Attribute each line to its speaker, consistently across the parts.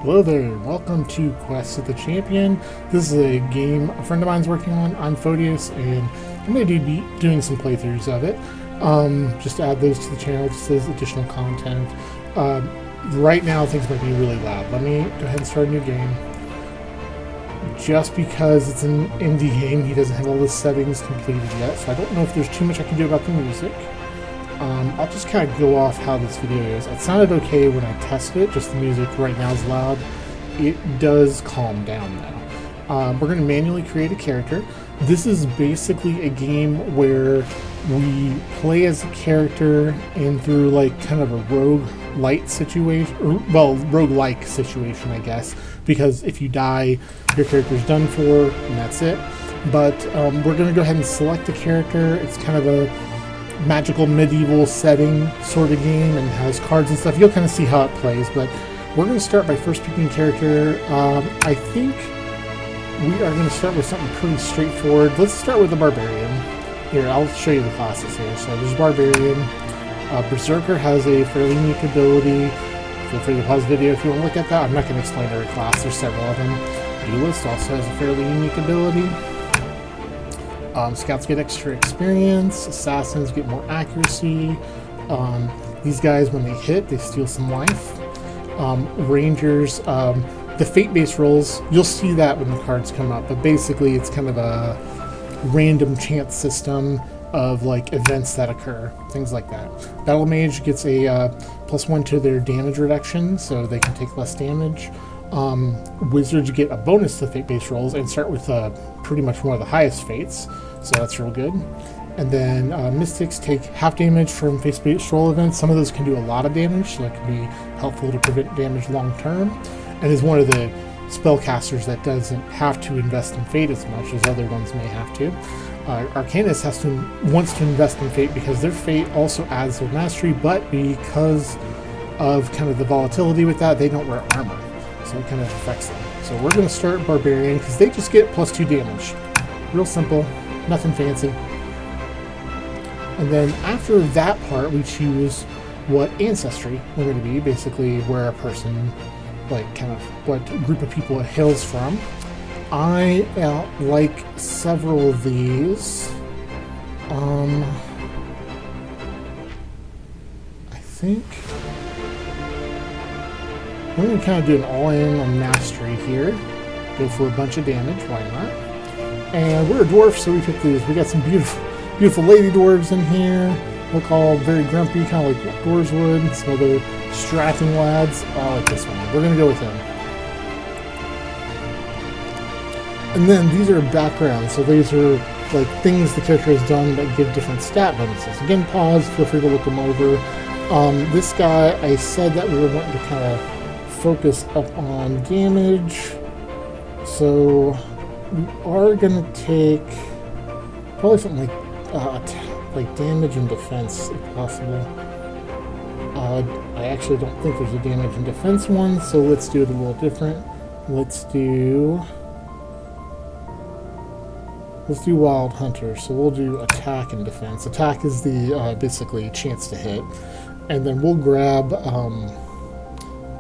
Speaker 1: Hello there, welcome to Quest of the Champion. This is a game a friend of mine's working on Photius, and I'm going to be doing some playthroughs of it. Just to add those to the channel, just as additional content. Right now things might be really loud. Let me go ahead and start a new game. Just because it's an indie game, he doesn't have all the settings completed yet, so I don't know if there's too much I can do about the music. I'll just kind of go off how this video is. It sounded okay when I tested it, just the music right now is loud. It does calm down now. We're going to manually create a character. This is basically a game where we play as a character and through like kind of a roguelike situation, roguelike situation, I guess, because if you die, your character's done for, and that's it. But we're going to go ahead and select a character. It's kind of a magical medieval setting sort of game and has cards and stuff. You'll kind of see how it plays, but we're going to start by first picking a character. I think we are going to start with something pretty straightforward. Let's start with the Barbarian. Here, I'll show you the classes here. So there's Barbarian. Berserker has a fairly unique ability. Feel free to pause the video if you want to look at that. I'm not going to explain every class. There's several of them. Duelist also has a fairly unique ability. Scouts get extra experience. Assassins get more accuracy. These guys, when they hit, they steal some life. Rangers, the fate-based rolls, you'll see that when the cards come up, but basically it's kind of a random chance system of like events that occur, things like that. Battle Mage gets a +1 to their damage reduction, so they can take less damage. Wizards get a bonus to fate-based rolls and start with pretty much one of the highest fates, so that's real good. And then Mystics take half damage from fate-based roll events. Some of those can do a lot of damage, so that can be helpful to prevent damage long term, and is one of the spellcasters that doesn't have to invest in fate as much as other ones may have to. Arcanist wants to invest in fate because their fate also adds their mastery, but because of kind of the volatility with that, they don't wear armor, so it kind of affects them. So we're going to start Barbarian because they just get +2 damage. Real simple, nothing fancy. And then after that part, we choose what ancestry we're going to be, basically where a person, like kind of what group of people it hails from. I like several of these. I think I'm going to kind of do an all-in on mastery here. Go for a bunch of damage, why not? And we're a dwarf, so we pick these. We got some beautiful lady dwarves in here. Look all very grumpy, kind of like dwarves would. Some other strapping lads. Oh, I like this one. We're going to go with him. And then these are backgrounds, so these are like things the character has done that give different stat bonuses. Again, pause, feel free to look them over. This guy, I said that we were wanting to kind of focus up on damage, so we are going to take probably something like damage and defense if possible. I actually don't think there's a damage and defense one, so let's do it a little different. Let's do Wild Hunter, so we'll do attack and defense. Attack is the basically chance to hit, and then we'll grab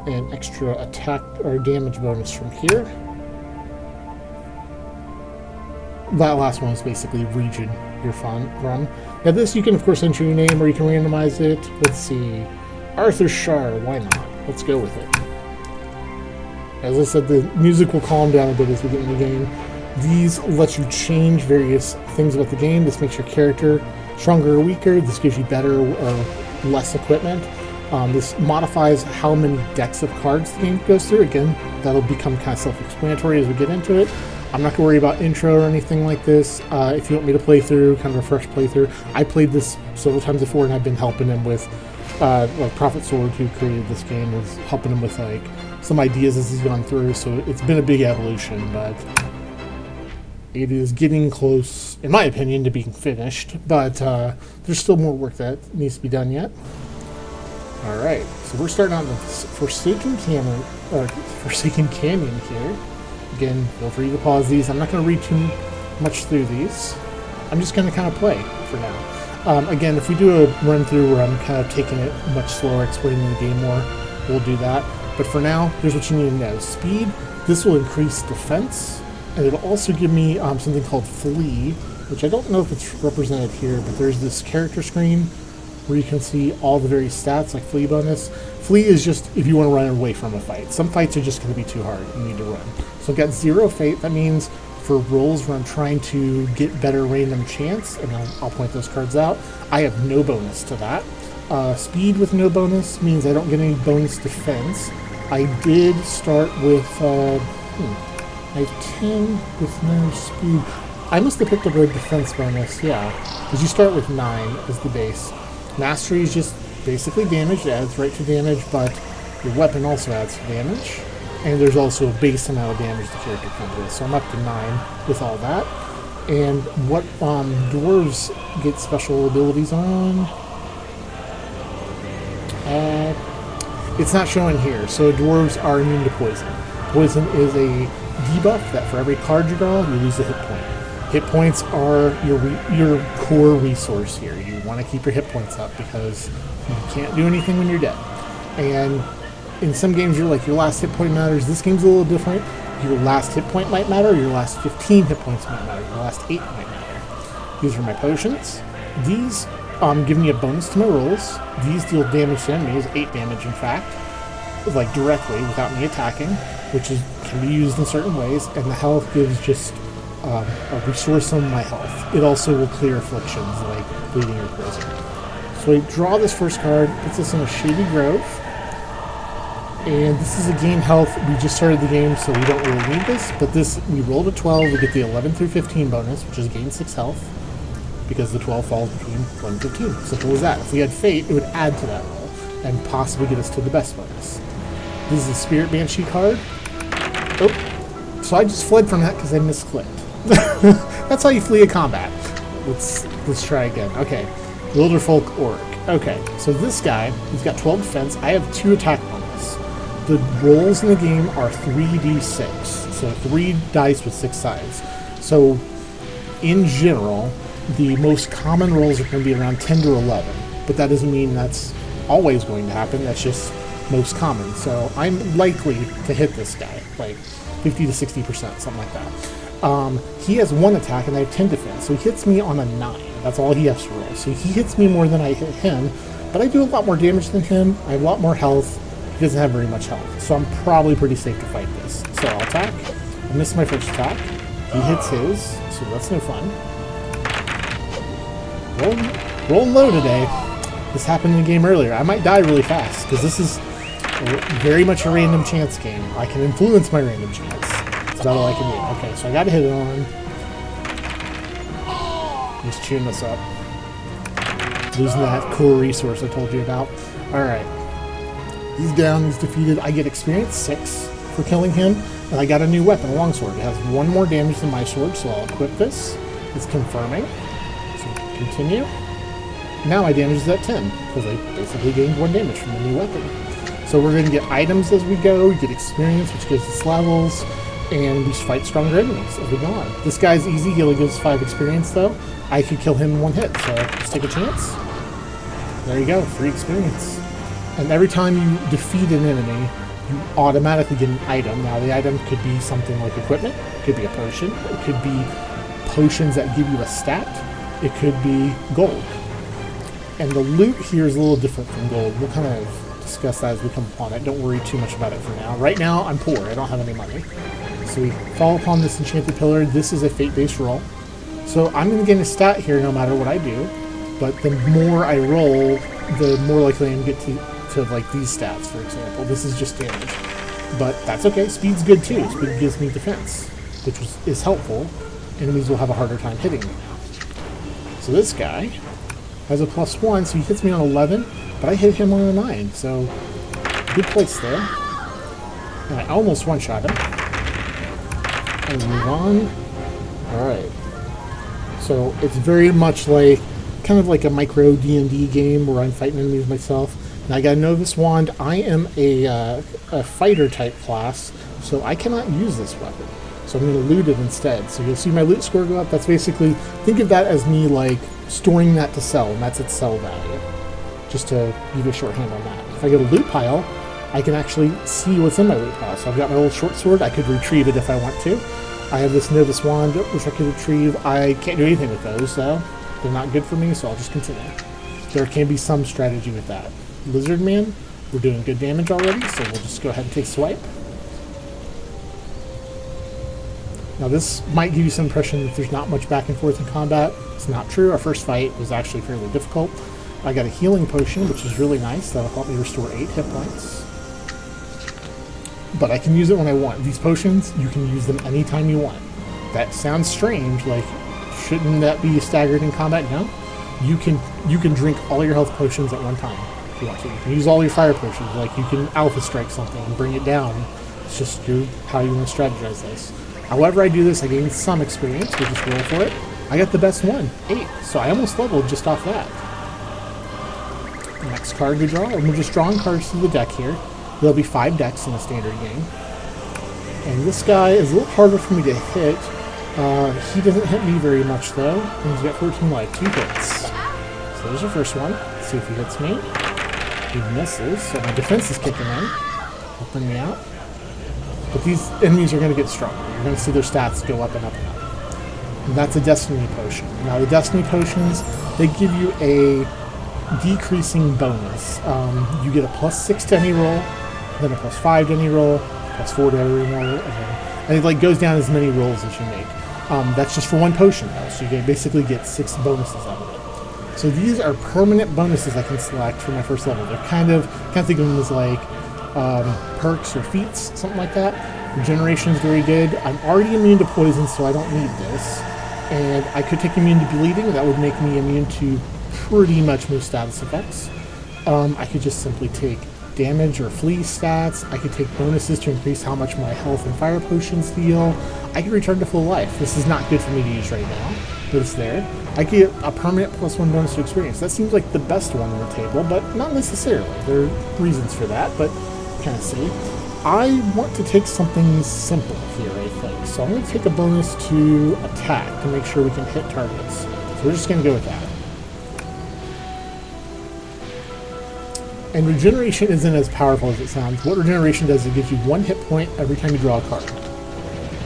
Speaker 1: an extra attack or damage bonus from here. That last one is basically region you're from. Now this you can of course enter your name or you can randomize it. Let's see, Arthur Shar, why not? Let's go with it. As I said, the music will calm down a bit as we get in the game. These let you change various things about the game. This makes your character stronger or weaker. This gives you better or less equipment. This modifies how many decks of cards the game goes through. Again, that'll become kind of self-explanatory as we get into it. I'm not going to worry about intro or anything like this. If you want me to play through, kind of a fresh playthrough, I played this several times before and I've been helping him with, like Prophetsword, who created this game, was helping him with like some ideas as he's gone through, so it's been a big evolution, but it is getting close, in my opinion, to being finished, but there's still more work that needs to be done yet. Alright, so we're starting on the Forsaken Canyon here. Again, feel free to pause these. I'm not going to read too much through these. I'm just going to kind of play for now. Again, if we do a run through where I'm kind of taking it much slower, explaining the game more, we'll do that. But for now, here's what you need to know. Speed, this will increase defense, and it'll also give me something called Flee, which I don't know if it's represented here, but there's this character screen where you can see all the various stats, like Flee bonus. Flee is just if you want to run away from a fight. Some fights are just going to be too hard. You need to run. So I've got 0 fate. That means for rolls where I'm trying to get better random chance, and I'll point those cards out, I have no bonus to that. Speed with no bonus means I don't get any bonus defense. I did start with, I have 10 with no speed. I must have picked up a defense bonus, yeah, because you start with 9 as the base. Mastery is just basically damage, it adds right to damage, but your weapon also adds to damage. And there's also a base amount of damage the character comes with, so I'm up to 9 with all that. And what dwarves get special abilities on? It's not showing here, so dwarves are immune to poison. Poison is a debuff that for every card you draw, you lose a hit point. Hit points are your core resource here. You want to keep your hit points up because you can't do anything when you're dead. And in some games, you're like, your last hit point matters. This game's a little different. Your last hit point might matter. Your last 15 hit points might matter. Your last 8 might matter. These are my potions. These give me a bonus to my rolls. These deal damage to enemies, 8 damage in fact, like directly without me attacking, which can be used in certain ways. And the health gives just a resource on my health. It also will clear afflictions like bleeding or poison. So I draw this first card, puts us in a Shady Grove. And this is a gain health. We just started the game, so we don't really need this. But this, we rolled a 12, we get the 11 through 15 bonus, which is gain 6 health, because the 12 falls between 1 and 15. Simple as that. If we had Fate, it would add to that roll, and possibly get us to the best bonus. This is a Spirit Banshee card. Oh, so I just fled from that because I misclicked. That's how you flee a combat. Let's try again. Okay, Wilderfolk Orc. Okay, so this guy, he's got 12 defense. I have 2 attack bonus. The rolls in the game are 3d6, so 3 dice with 6 sides. So, in general, the most common rolls are going to be around 10 to 11, but that doesn't mean that's always going to happen. That's just most common. So I'm likely to hit this guy, like 50 to 60%, something like that. He has 1 attack and I have 10 defense, so he hits me on a 9. That's all he has to roll. So he hits me more than I hit him, but I do a lot more damage than him. I have a lot more health. He doesn't have very much health, so I'm probably pretty safe to fight this. So I'll attack. I missed my first attack. He hits his, so that's no fun. Rolling low today. This happened in the game earlier. I might die really fast, because this is very much a random chance game. I can influence my random chance. That's about all I can do. Okay, so I got a hit on. He's chewing us up. Losing that core resource I told you about. Alright. He's down, he's defeated. I get experience 6 for killing him, and I got a new weapon, a longsword. It has 1 more damage than my sword, so I'll equip this. It's confirming. So continue. Now my damage is at 10, because I basically gained 1 damage from the new weapon. So we're going to get items as we go, we get experience, which gives us levels, and we fight stronger enemies as we go on. This guy's easy, he only gives 5 experience though. I could kill him in 1 hit, so let's take a chance. There you go, free experience. And every time you defeat an enemy, you automatically get an item. Now, the item could be something like equipment, it could be a potion, it could be potions that give you a stat, it could be gold. And the loot here is a little different from gold. We'll kind of discuss that as we come upon it. Don't worry too much about it for now. Right now, I'm poor. I don't have any money. So we fall upon this enchanted pillar. This is a fate-based roll. So I'm going to get a stat here no matter what I do. But the more I roll, the more likely I am to get to like these stats, for example. This is just damage. But that's okay. Speed's good too. Speed gives me defense, which is helpful. Enemies will have a harder time hitting me now. So this guy has a +1, so he hits me on 11, but I hit him on a 9, so good place there. And I almost one-shot him. And move on. Alright. So it's very much like, kind of like a micro D&D game where I'm fighting enemies myself. Now I got a Novus Wand. I am a fighter type class, so I cannot use this weapon. So I'm going to loot it instead. So you'll see my loot score go up. That's basically, think of that as me like storing that to sell, and that's its sell value. Just to give you a shorthand on that. If I go to loot pile, I can actually see what's in my loot pile. So I've got my old short sword. I could retrieve it if I want to. I have this Novus wand, which I could retrieve. I can't do anything with those, though. They're not good for me, so I'll just continue. There can be some strategy with that. Lizard Man, we're doing good damage already, so we'll just go ahead and take swipe. Now this might give you some impression that there's not much back and forth in combat. It's not true. Our first fight was actually fairly difficult. I got a healing potion, which is really nice. That'll help me restore 8 hit points. But I can use it when I want. These potions, you can use them anytime you want. That sounds strange, like, shouldn't that be staggered in combat? No. You can drink all your health potions at one time if you want to. You can use all your fire potions, like you can alpha strike something and bring it down. It's just how you want to strategize this. However I do this, I gain some experience. We'll just roll for it. I got the best one, 8. So I almost leveled just off that. Next card we draw, and we're just drawing cards to the deck here. There'll be 5 decks in a standard game. And this guy is a little harder for me to hit. He doesn't hit me very much though. And he's got 14 life, 2 hits. So there's the first one. Let's see if he hits me. He misses, so my defense is kicking in, helping me out. But these enemies are going to get stronger. You're going to see their stats go up and up and up. And that's a Destiny Potion. Now the Destiny Potions, they give you a decreasing bonus. You get a +6 to any roll, then a +5 to any roll, +4 to every roll, and it like goes down as many rolls as you make. That's just for one potion though, so you basically get 6 bonuses out of it. So these are permanent bonuses I can select for my first level. They're kind of think of them as like perks or feats, something like that. Regeneration is very good. I'm already immune to poison, so I don't need this. And I could take immune to bleeding. That would make me immune to pretty much most status effects. I could just simply take damage or flee stats. I could take bonuses to increase how much my health and fire potions heal. I could return to full life. This is not good for me to use right now, but it's there. I could get a permanent +1 bonus to experience. That seems like the best one on the table, but not necessarily. There are reasons for that, but kind of see. I want to take something simple here, I think. So I'm going to take a bonus to attack to make sure we can hit targets. So we're just going to go with that. And regeneration isn't as powerful as it sounds. What regeneration does is it gives you 1 hit point every time you draw a card.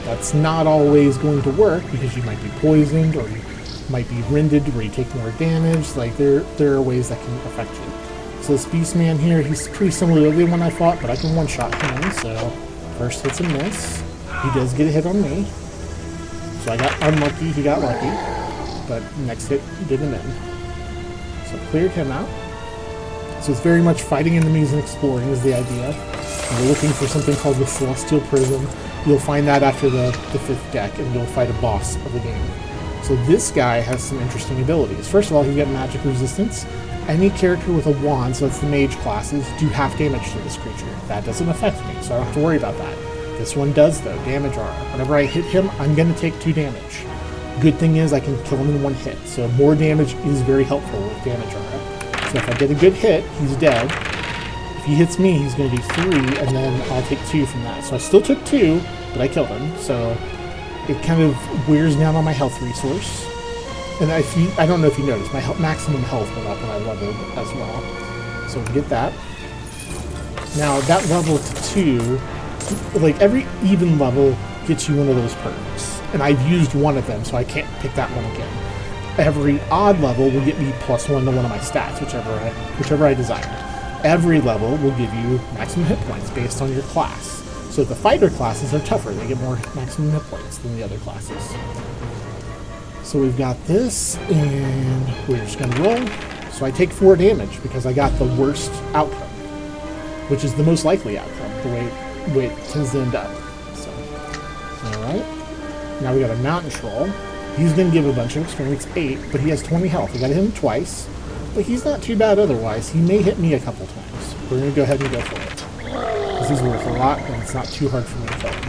Speaker 1: That's not always going to work because you might be poisoned or you might be rended where you take more damage. Like there are ways that can affect you. So this Beast Man here, he's pretty similar to the one I fought, but I can one-shot him. So first hit's a miss. He does get a hit on me. So I got unlucky, he got lucky. But next hit did him in. So cleared him out. So it's very much fighting enemies and exploring is the idea. And we're looking for something called the Celestial Prism. You'll find that after the 5th deck, and you'll fight a boss of the game. So this guy has some interesting abilities. First of all, he's got magic resistance. Any character with a wand, so that's the mage classes, do half damage to this creature. That doesn't affect me, so I don't have to worry about that. This one does, though, damage aura. Whenever I hit him, I'm going to take 2 damage. Good thing is I can kill him in 1 hit, so more damage is very helpful with damage aura. So if I get a good hit, he's dead. If he hits me, he's going to do 3, and then I'll take 2 from that. So I still took 2, but I killed him, so it kind of wears down on my health resource. And I don't know if you noticed, my maximum health went up when I leveled as well. So we get that. Now that level to 2, like every even level gets you one of those perks. And I've used one of them, so I can't pick that one again. Every odd level will get me +1 to one of my stats, whichever I desire. Every level will give you maximum hit points based on your class. So the fighter classes are tougher. They get more maximum hit points than the other classes. So we've got this, and we're just going to roll. So I take 4 damage because I got the worst outcome, which is the most likely outcome, the way it tends to end up. So, alright. Now we got a mountain troll. He's going to give a bunch of experience, 8, but he has 20 health. I got to hit him twice, but he's not too bad otherwise. He may hit me a couple times. We're going to go ahead and go for it. Because he's worth a lot, and it's not too hard for me to kill him.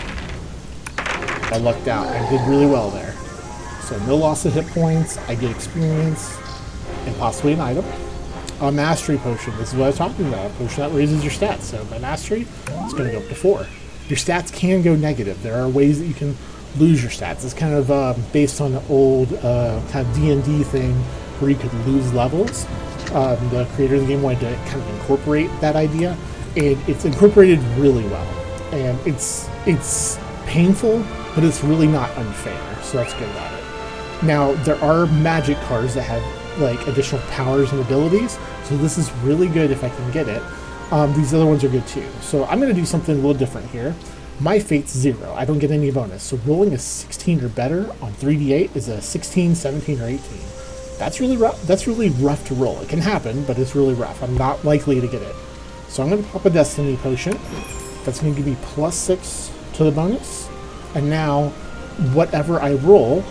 Speaker 1: I lucked out. I did really well there. So no loss of hit points, I get experience, and possibly an item. A mastery potion, this is what I was talking about. A potion that raises your stats. So by mastery, it's going to go up to 4. Your stats can go negative. There are ways that you can lose your stats. It's kind of based on the old kind of D&D thing where you could lose levels. The creator of the game wanted to kind of incorporate that idea. and it's incorporated really well. And it's painful, but it's really not unfair, so that's good about it. Now, there are magic cards that have like additional powers and abilities, so this is really good if I can get it. These other ones are good too. So I'm going to do something a little different here. My fate's 0. I don't get any bonus, so rolling a 16 or better on 3d8 is a 16, 17, or 18. That's really rough. That's really rough to roll. It can happen, but it's really rough. I'm not likely to get it. So I'm going to pop a Destiny Potion. That's going to give me +6 to the bonus. And now, whatever I roll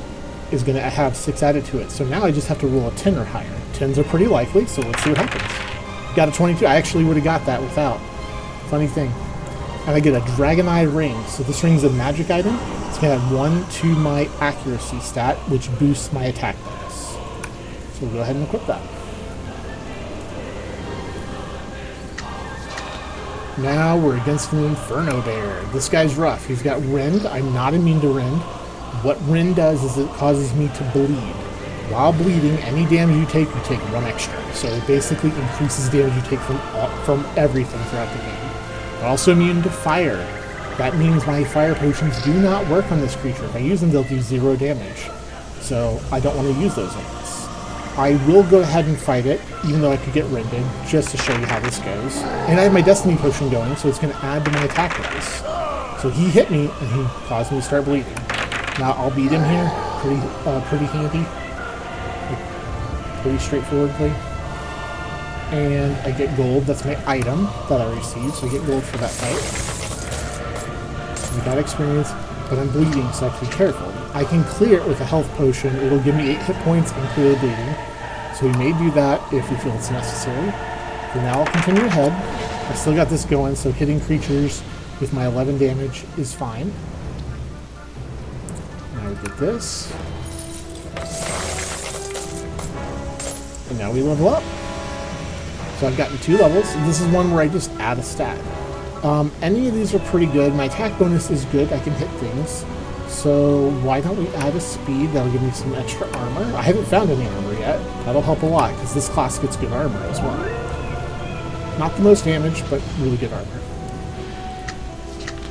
Speaker 1: is going to have 6 added to it. So now I just have to roll a 10 or higher. 10s are pretty likely, so let's see what happens. Got a 22. I actually would have got that without. Funny thing. And I get a Dragon Eye Ring. So this ring's a magic item. It's going to add 1 to my accuracy stat, which boosts my attack bonus. So we'll go ahead and equip that. Now we're against an Inferno Bear. This guy's rough. He's got Rend. I'm not immune to Rend. What Rend does is it causes me to bleed. While bleeding, any damage you take 1 extra. So it basically increases damage you take from everything throughout the game. I'm also immune to fire. That means my fire potions do not work on this creature. If I use them, they'll do 0 damage. So I don't want to use those on this. I will go ahead and fight it, even though I could get rended, just to show you how this goes. And I have my Destiny Potion going, so it's going to add to my attack bonus. So he hit me, and he caused me to start bleeding. Now I'll beat him here, pretty handy, pretty straightforwardly. And I get gold. That's my item that I received, so I get gold for that fight. I got experience, but I'm bleeding, so I have to be careful. I can clear it with a health potion. It'll give me 8 hit points and clear the bleeding. So we may do that if we feel it's necessary. For now, I'll continue ahead. I still got this going, so hitting creatures with my 11 damage is fine. Now we get this. And now we level up. So I've gotten 2 levels. This is one where I just add a stat. Any of these are pretty good. My attack bonus is good. I can hit things. So why don't we add a speed? That'll give me some extra armor. I haven't found any armor yet. That'll help a lot, because this class gets good armor as well. Not the most damage, but really good armor.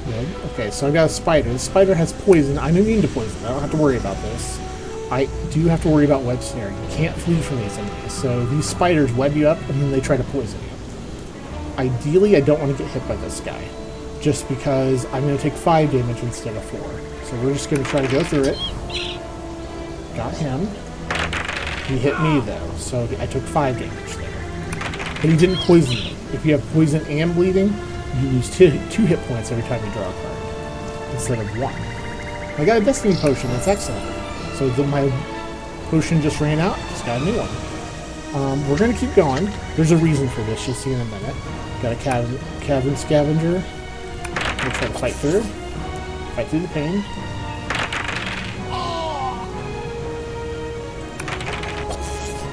Speaker 1: Good. Okay, so I've got a spider. The spider has poison. I'm immune to poison. I don't have to worry about this. I do have to worry about web snare. You can't flee from these enemies. So these spiders web you up, and then they try to poison you. Ideally, I don't want to get hit by this guy, just because I'm going to take 5 damage instead of 4. So we're just going to try to go through it. Got him. He hit me, though, so I took 5 damage there. But he didn't poison me. If you have poison and bleeding, you lose 2 hit points every time you draw a card, instead of 1. I got a Destiny Potion. That's excellent. So my potion just ran out. Just got a new one. We're going to keep going. There's a reason for this. You'll see in a minute. Got a Cavern Scavenger. We'll try to fight through. Fight through the pain.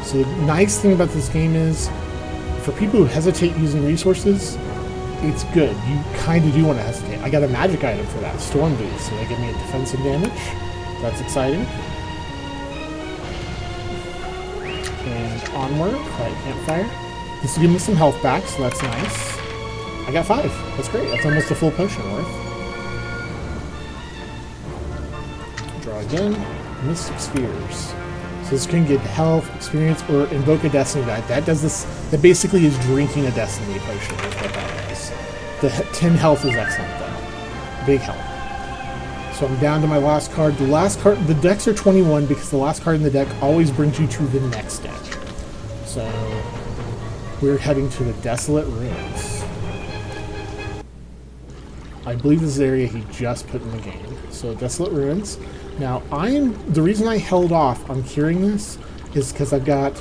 Speaker 1: So the nice thing about this game is, for people who hesitate using resources, it's good. You kind of do want to hesitate. I got a magic item for that, Storm Boots, so they give me a defensive damage. That's exciting. And onward, light campfire. This will give me some health back, so that's nice. I got 5. That's great. That's almost a full potion worth. Draw again. Mystic Spheres. So this can get health, experience, or invoke a Destiny die. That does this. That basically is drinking a Destiny potion. Is what that is. The 10 health is excellent though. Big help. So I'm down to my last card. The last card. The decks are 21 because the last card in the deck always brings you to the next deck. So we're heading to the Desolate Ruins. I believe this is the area he just put in the game. So Desolate Ruins. Now, the reason I held off on curing this is because I've got,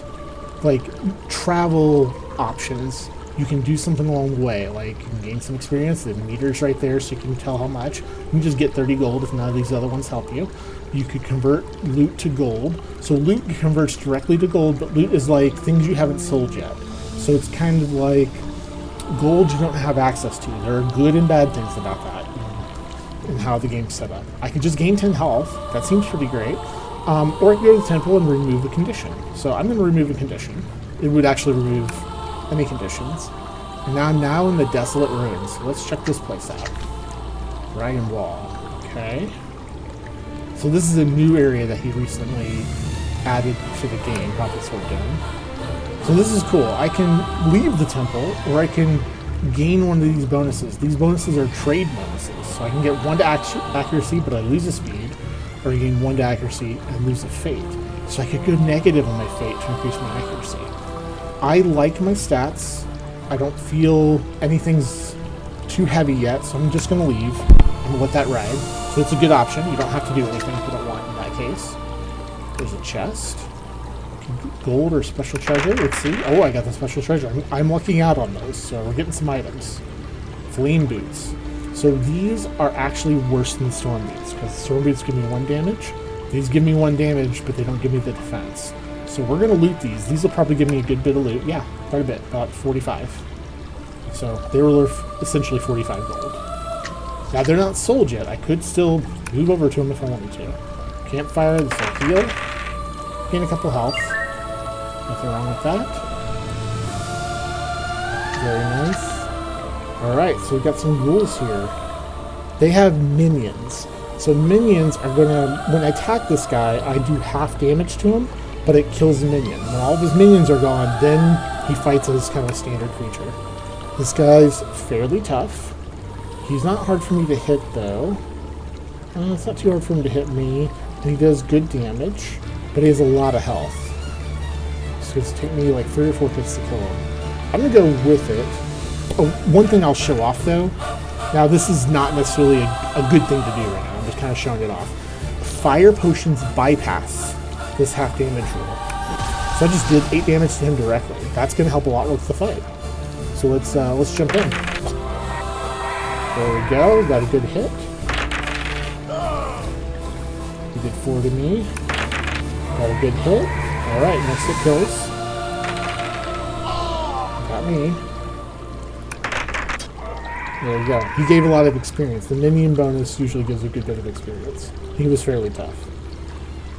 Speaker 1: like, travel options. You can do something along the way, like, you can gain some experience. The meter's right there, so you can tell how much. You can just get 30 gold if none of these other ones help you. You could convert loot to gold. So loot converts directly to gold, but loot is like things you haven't sold yet. So it's kind of like gold you don't have access to. There are good and bad things about that. And how the game's set up. I could just gain 10 health. That seems pretty great. Or I could go to the temple and remove a condition. So I'm going to remove a condition. It would actually remove any conditions. And now I'm now in the Desolate Ruins. So let's check this place out. Dragon Wall. Okay. So this is a new area that he recently added to the game, Prophetsword Dome. So this is cool. I can leave the temple, or I can gain one of these bonuses. These bonuses are trade bonuses. So I can get 1 to accuracy, but I lose a speed, or I gain 1 to accuracy and lose a fate. So I could go negative on my fate to increase my accuracy. I like my stats. I don't feel anything's too heavy yet, so I'm just going to leave and let that ride. So it's a good option. You don't have to do anything if you don't want in that case. There's a chest. Gold or special treasure. Let's see. Oh, I got the special treasure. I'm lucking out on those, so we're getting some items. Flame boots. So these are actually worse than storm boots, because storm boots give me 1 damage. These give me 1 damage, but they don't give me the defense. So we're going to loot these. These will probably give me a good bit of loot. Yeah, quite a bit. About 45. So they were essentially 45 gold. Now they're not sold yet. I could still move over to them if I wanted to. Campfire, this will heal. Gain a couple health. Nothing wrong with that. Very nice. Alright, so we've got some ghouls here. They have minions. So minions are gonna, when I attack this guy, I do half damage to him, but it kills the minion. When all of his minions are gone, then he fights as kind of a standard creature. This guy's fairly tough. He's not hard for me to hit, though. It's not too hard for him to hit me, and he does good damage, but he has a lot of health. So it's take me like 3 or 4 hits to kill him. I'm gonna go with it. Oh, one thing I'll show off, though. Now, this is not necessarily a good thing to do right now. I'm just kind of showing it off. Fire potions bypass this half damage rule. So I just did 8 damage to him directly. That's going to help a lot with the fight. So let's jump in. There we go. Got a good hit. He did 4 to me. Got a good hit. All right, next it kills. Got me. There we go. He gave a lot of experience. The minion bonus usually gives a good bit of experience. He was fairly tough.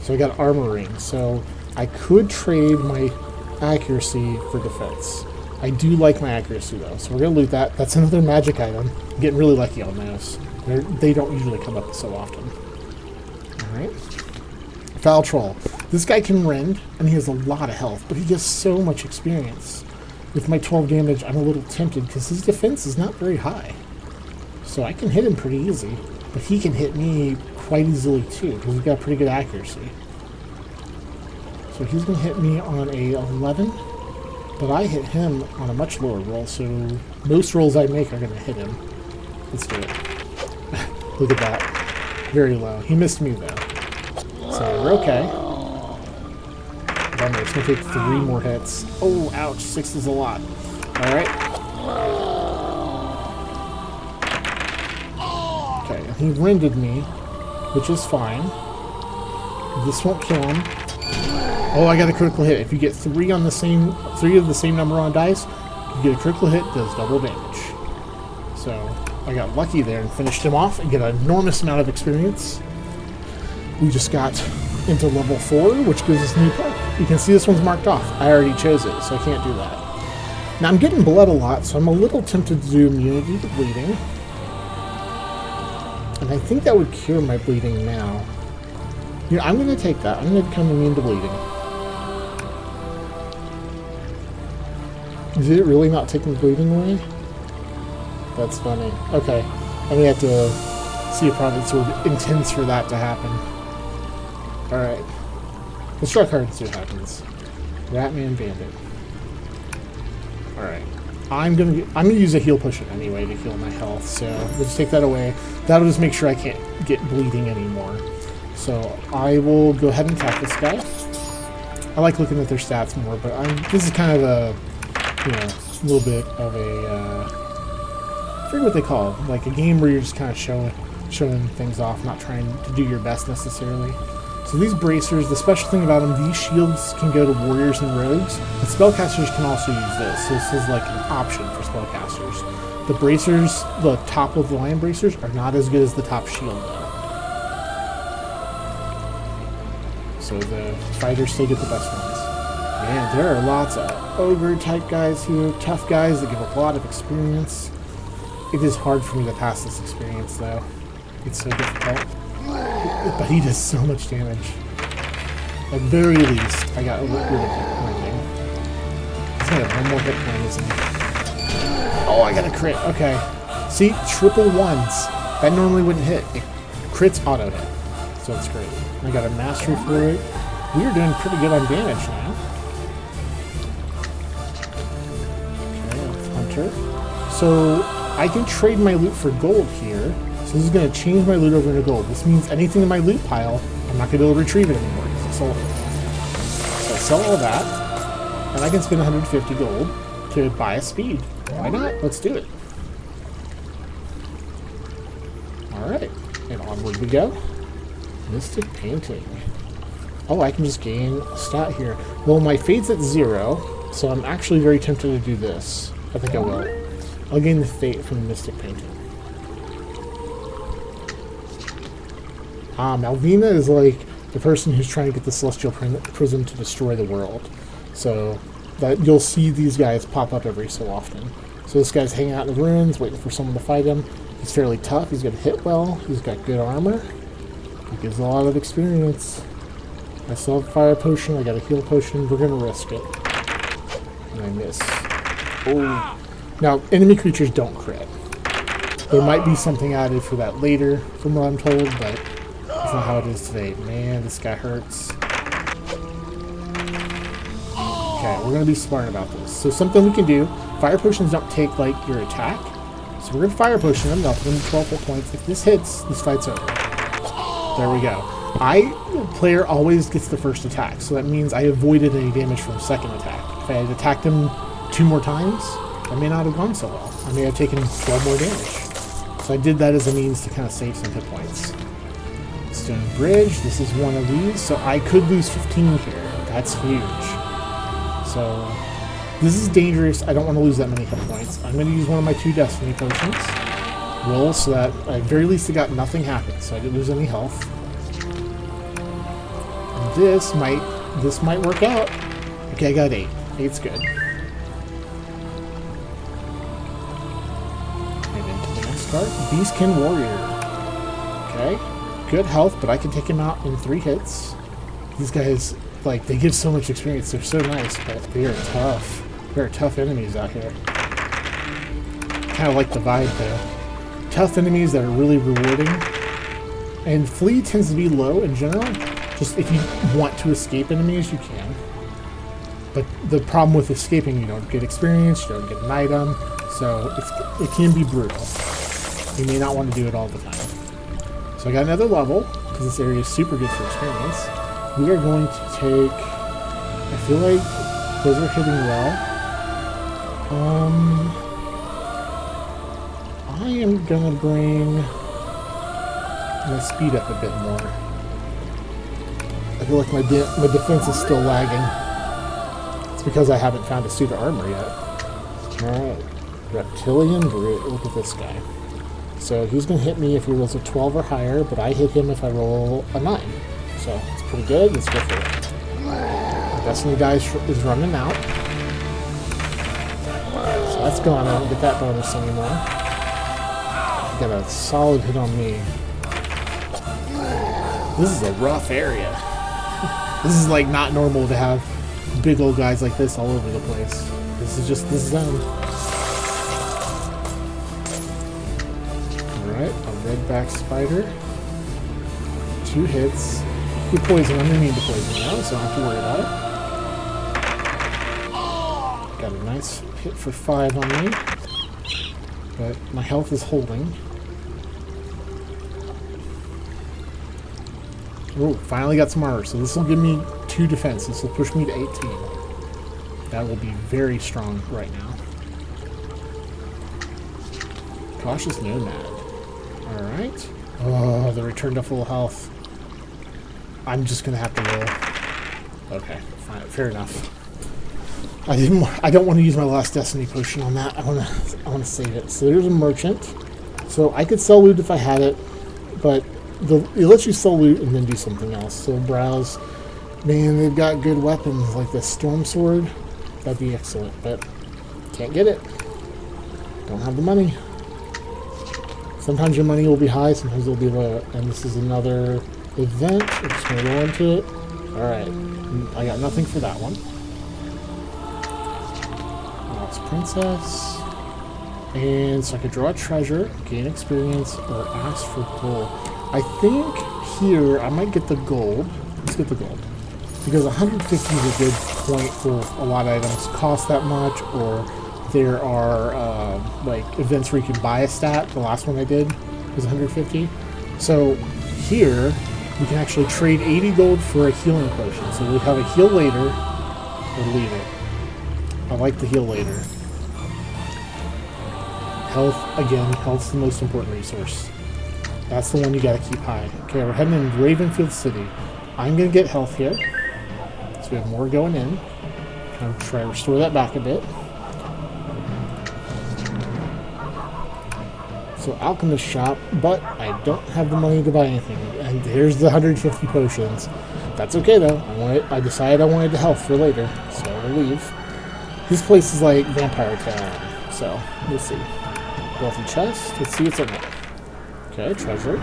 Speaker 1: So I got armor ring. So I could trade my accuracy for defense. I do like my accuracy though, so we're going to loot that. That's another magic item. I'm getting really lucky on those. They don't usually come up so often. Alright. Foul Troll. This guy can rend, and he has a lot of health, but he gets so much experience. With my 12 damage, I'm a little tempted because his defense is not very high. So I can hit him pretty easy, but he can hit me quite easily too because he's got pretty good accuracy. So he's going to hit me on a 11, but I hit him on a much lower roll, so most rolls I make are going to hit him. Let's do it. Look at that. Very low. He missed me though. So we're okay. Bummer, it's going to take 3 more hits. Oh, ouch. 6 is a lot. Alright. Okay, he rended me, which is fine. This won't kill him. Oh, I got a critical hit. If you get 3 of the same number on dice, you get a critical hit, does double damage. So, I got lucky there and finished him off and get an enormous amount of experience. We just got into level 4, which gives us a new perk. You can see this one's marked off. I already chose it, so I can't do that. Now I'm getting bled a lot, so I'm a little tempted to do immunity to bleeding. And I think that would cure my bleeding now. You know, I'm going to take that. I'm going to become immune to bleeding. Did it really not take my bleeding away? That's funny. Okay. I'm going to have to see if Prophetsword intends for that to happen. Alright. Let's draw cards and see what happens. Ratman Bandit. Alright. I'm gonna use a heal potion anyway to heal my health, so we'll just take that away. That'll just make sure I can't get bleeding anymore. So I will go ahead and attack this guy. I like looking at their stats more, but this is kind of a, you know, a little bit of a, I forget what they call it, like a game where you're just kind of showing things off, not trying to do your best necessarily. So these bracers, the special thing about them, these shields can go to warriors and rogues, but spellcasters can also use this. So this is like an option for spellcasters. The bracers, the top of the line bracers, are not as good as the top shield though. So the fighters still get the best ones. Man, there are lots of ogre type guys here, tough guys that give a lot of experience. It is hard for me to pass this experience though. It's so difficult. But he does so much damage. At very least, I got rid of hit pointing. He's gonna have one more hit point, isn't he? Oh, I got a crit. Okay. See, triple ones. That normally wouldn't hit. It crits auto hit. So it's great. I got a mastery for it. We are doing pretty good on damage now. Okay, that's Hunter. So I can trade my loot for gold here. So this is going to change my loot over into gold. This means anything in my loot pile, I'm not going to be able to retrieve it anymore because I sold it. So I sell all that, and I can spend 150 gold to buy a speed. Why not? Let's do it. Alright, and onward we go. Mystic Painting. Oh, I can just gain a stat here. Well, my fate's at 0, so I'm actually very tempted to do this. I think I will. I'll gain the fate from the Mystic Painting. Malvina is like the person who's trying to get the Celestial Prism to destroy the world. So that you'll see these guys pop up every so often. So this guy's hanging out in the ruins, waiting for someone to fight him. He's fairly tough. He's going to hit well. He's got good armor. He gives a lot of experience. I still have a fire potion. I got a heal potion. We're going to risk it. And I miss. Oh. Now, enemy creatures don't crit. There might be something added for that later, from what I'm told, but that's not how it is today. Man, this guy hurts. Okay, we're going to be smart about this. So something we can do, fire potions don't take, like, your attack. So we're going to fire potion them. They'll put them 12 hit points. If this hits, this fight's over. There we go. Player always gets the first attack, so that means I avoided any damage from second attack. If I had attacked him 2 more times, I may not have gone so well. I may have taken 12 more damage. So I did that as a means to kind of save some hit points. Stone Bridge, this is one of these, so I could lose 15 here. That's huge. So this is dangerous. I don't want to lose that many hit points. I'm going to use one of my 2 Destiny potions. Roll so that at very least I got nothing happen, so I didn't lose any health. And this might work out. Okay, I got 8. 8's good. And into the next card, Beastkin Warrior. Okay, good health, but I can take him out in 3 hits. These guys, like, they give so much experience. They're so nice, but they are tough. There are tough enemies out here. Kind of like the vibe though. Tough enemies that are really rewarding. And flee tends to be low in general. Just if you want to escape enemies, you can. But the problem with escaping, you don't get experience, you don't get an item, so it can be brutal. You may not want to do it all the time. So I got another level, because this area is super good for experience. We are going to take... I feel like those are hitting well. I am gonna bring my speed up a bit more. I feel like my defense is still lagging. It's because I haven't found a suit of armor yet. Alright. Reptilian Brute. Look at this guy. So he's gonna hit me if he rolls a 12 or higher, but I hit him if I roll a 9. So it's pretty good. Let's go for it. The Destiny die is running out. So that's gone. I don't get that bonus anymore. Got a solid hit on me. This is a rough area. This is like not normal to have big old guys like this all over the place. This is them. Alright, a redback spider. 2 hits. Good poison. I'm immune to poison now, so I don't have to worry about it. Got a nice hit for 5 on me. But my health is holding. Oh, finally got some armor. So this will give me 2 defense. This will push me to 18. That will be very strong right now. Cautious Nomad. Alright. Oh, the return to full health. I'm just going to have to roll. Okay, fine, fair enough. I don't want to use my last Destiny potion on that. I want to save it. So there's a merchant. So I could sell loot if I had it, but it lets you sell loot and then do something else. So browse. Man, they've got good weapons like the Storm Sword. That'd be excellent, but can't get it. Don't have the money. Sometimes your money will be high, sometimes it'll be low. And this is another event. I'm just going to roll into it. Alright. I got nothing for that one. Lost Princess. And so I could draw a treasure, gain experience, or ask for gold. I think here I might get the gold. Let's get the gold. Because 150 is a good point for a lot of items cost that much, or there are like events where you can buy a stat. The last one I did was 150. So here we can actually trade 80 gold for a healing potion. So we have a heal later or leave it. I like the heal later. Health, again, health's the most important resource. That's the one you gotta keep high. Okay, we're heading in Ravenfield City. I'm gonna get health here. So we have more going in. I'm try to restore that back a bit. So Alchemist shop, but I don't have the money to buy anything. And here's the 150 potions. That's okay though. I decided I wanted the health for later, so we'll leave. This place is like Vampire Town, so we'll see. Wealthy chest. Let's see what's in there. Okay, treasure.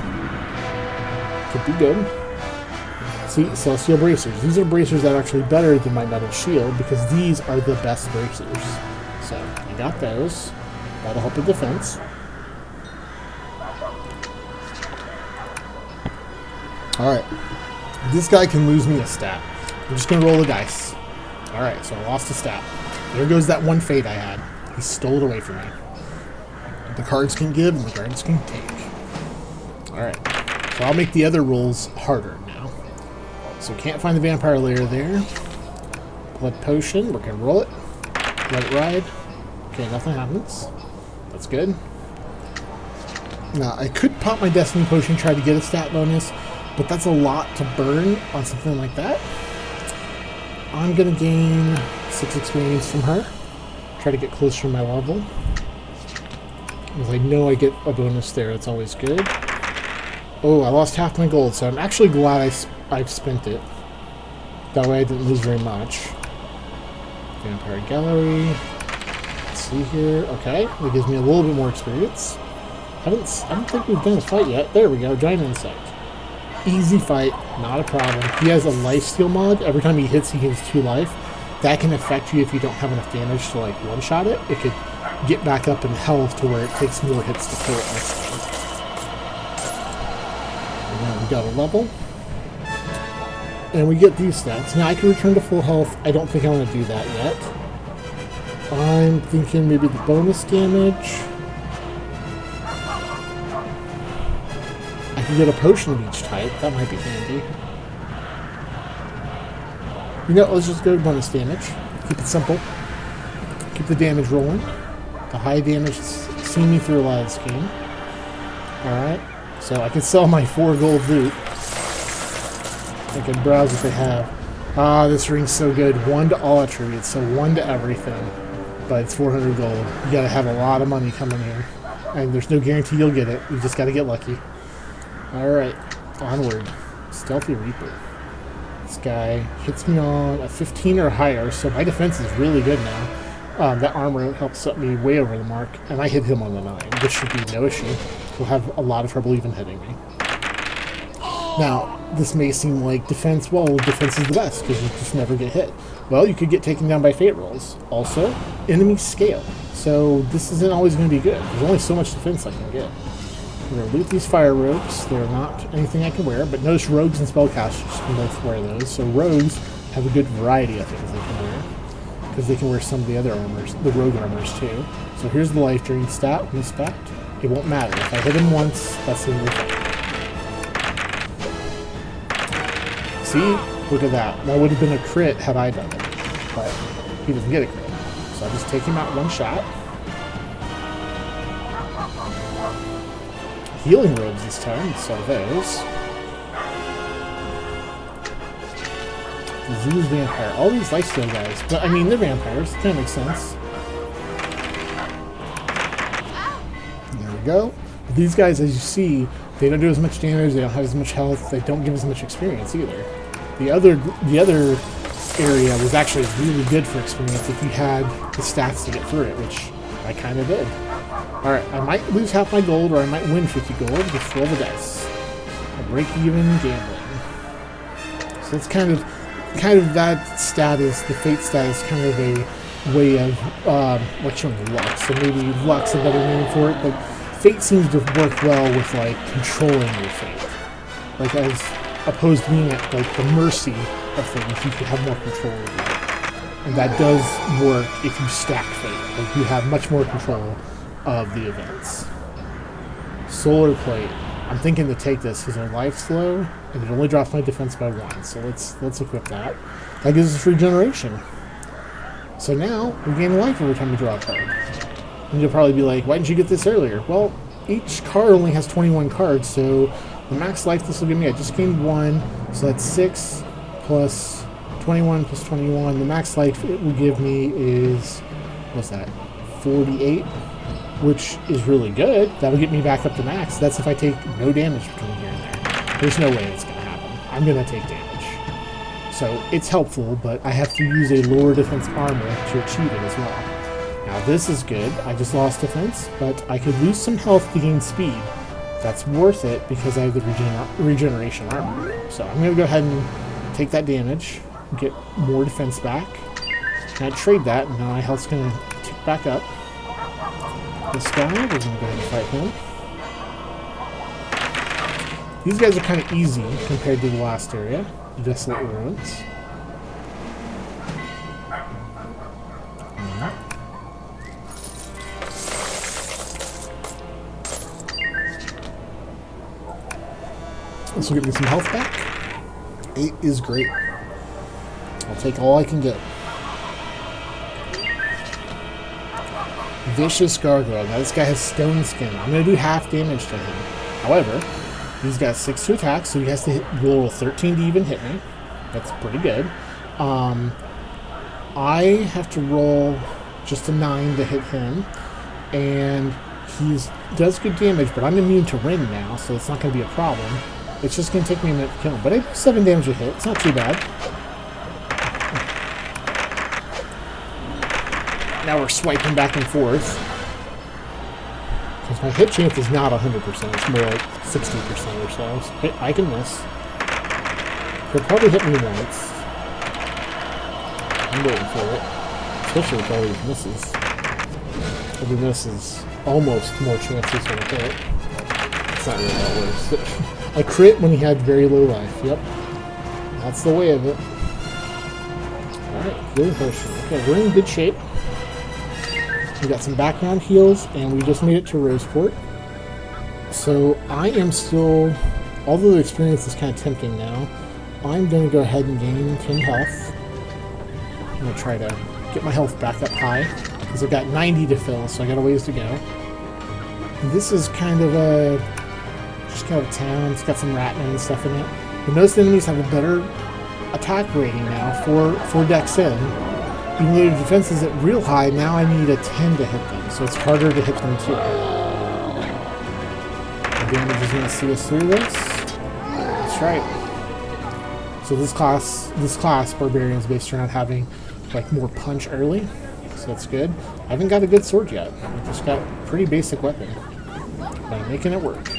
Speaker 1: Could be good. See, Celestial Bracers. These are bracers that are actually better than my metal shield because these are the best bracers. So, I got those. That'll help with defense. Alright. This guy can lose me a stat. I'm just going to roll the dice. Alright, so I lost a stat. There goes that one fate I had. He stole it away from me. The cards can give and the cards can take. Alright. So I'll make the other rolls harder now. So can't find the vampire lair there. Blood potion. We're going to roll it. Let it ride. Okay, nothing happens. That's good. Now, I could pop my destiny potion and try to get a stat bonus, but that's a lot to burn on something like that. I'm going to gain 6 experience from her. Try to get closer to my level. Because I know I get a bonus there. That's always good. Oh, I lost half my gold, so I'm actually glad I've spent it. That way I didn't lose very much. Vampire Gallery. Let's see here. Okay, that gives me a little bit more experience. I don't think we've done a fight yet. There we go, Giant Insect. Easy fight, not a problem. He has a lifesteal mod. Every time he hits, he gains 2 life. That can affect you if you don't have enough damage to like one-shot it. It could get back up in health to where it takes more hits to kill it next time. And then we got a level. And we get these stats. Now I can return to full health. I don't think I want to do that yet. I'm thinking maybe the bonus damage. I can get a potion of each type. That might be handy. You know, let's just go to bonus damage. Keep it simple. Keep the damage rolling. The high damage has seen me through a lot of this game. Alright. So I can sell my 4 gold loot. I can browse what they have. Ah, this ring's so good. 1 to all attributes, so 1 to everything. But it's 400 gold. You gotta have a lot of money coming here. And there's no guarantee you'll get it. You just gotta get lucky. Alright, onward. Stealthy Reaper. This guy hits me on a 15 or higher, so my defense is really good now. That armor helps set me way over the mark, and I hit him on the 9, which should be no issue. He'll have a lot of trouble even hitting me. Now, this may seem like defense, well, defense is the best, because you just never get hit. Well, you could get taken down by fate rolls. Also, enemy scale. So this isn't always going to be good. There's only so much defense I can get. I'm going to loot these fire robes. They're not anything I can wear, but notice rogues and spellcasters can both wear those. So rogues have a good variety of things they can wear, because they can wear some of the other armors, the rogue armors too. So here's the life drain stat, respect. It won't matter. If I hit him once, that's the end of the fight. See? Look at that. That would have been a crit had I done it. But he doesn't get a crit. So I just take him out 1 shot. Healing robes this time, so those. Disease vampire. All these lifesteal guys. But I mean, they're vampires. Kind of makes sense. There we go. But these guys, as you see, they don't do as much damage. They don't have as much health. They don't give as much experience either. the other area was actually really good for experience if you had the stats to get through it, which I kind of did. Alright, I might lose half my gold, or I might win 50 gold. Just roll the dice. A break-even gambling. So it's kind of that status, the fate status, kind of a way of like showing luck. So maybe luck's a better name for it, but fate seems to work well with like controlling your fate. Like as opposed to being at like the mercy of things, you can have more control over it. And that does work if you stack fate. Like you have much more control of the events. Solar plate. I'm thinking to take this because our life's low and it only drops my defense by 1. So let's equip that. That gives us regeneration. So now we gain life every time we draw a card. And you'll probably be like, why didn't you get this earlier? Well, each card only has 21 cards, so the max life this will give me, I just gained 1, so that's 6 plus 21 plus 21. The max life it will give me is, what's that, 48? Which is really good. That'll get me back up to max. That's if I take no damage between here and there. There's no way it's going to happen. I'm going to take damage. So it's helpful, but I have to use a lower defense armor to achieve it as well. Now this is good. I just lost defense, but I could lose some health to gain speed. That's worth it because I have the regeneration armor. So I'm going to go ahead and take that damage, get more defense back. And I trade that, and now my health's going to tick back up. This guy, we're going to go ahead and fight him. These guys are kind of easy compared to the last area, the Desolate Ruins. This will give me some health back. 8 is great. I'll take all I can get. Vicious Gargoyle. Now this guy has Stone Skin. I'm going to do half damage to him. However, he's got 6 to attack, so he has to roll a 13 to even hit me. That's pretty good. I have to roll just a 9 to hit him, and he does good damage, but I'm immune to Ring now, so it's not going to be a problem. It's just going to take me a minute to kill him. But I do 7 damage a hit. It's not too bad. Now we're swiping back and forth. Because my hit chance is not 100%. It's more like 60% or so. I can miss. He'll probably hit me once. I'm waiting for it. Especially with all these misses. Every miss is almost more chances of a hit. It's not really that worse. I crit when he had very low life. Yep. That's the way of it. Alright, healing potion. Okay, we're in good shape. We got some background heals, and we just made it to Roseport. So I am still, although the experience is kind of tempting now, I'm going to go ahead and gain 10 health. I'm going to try to get my health back up high, because I've got 90 to fill, so I got a ways to go. And this is kind of a, just kind of a town. It's got some ratmen and stuff in it. But most enemies have a better attack rating now, 4 dex in. Even though the defense is at real high, now I need a 10 to hit them, so it's harder to hit them too. The damage is going to see us through this. That's right. So this class, Barbarian, is based around having like more punch early, so that's good. I haven't got a good sword yet. I just got a pretty basic weapon, but I'm making it work.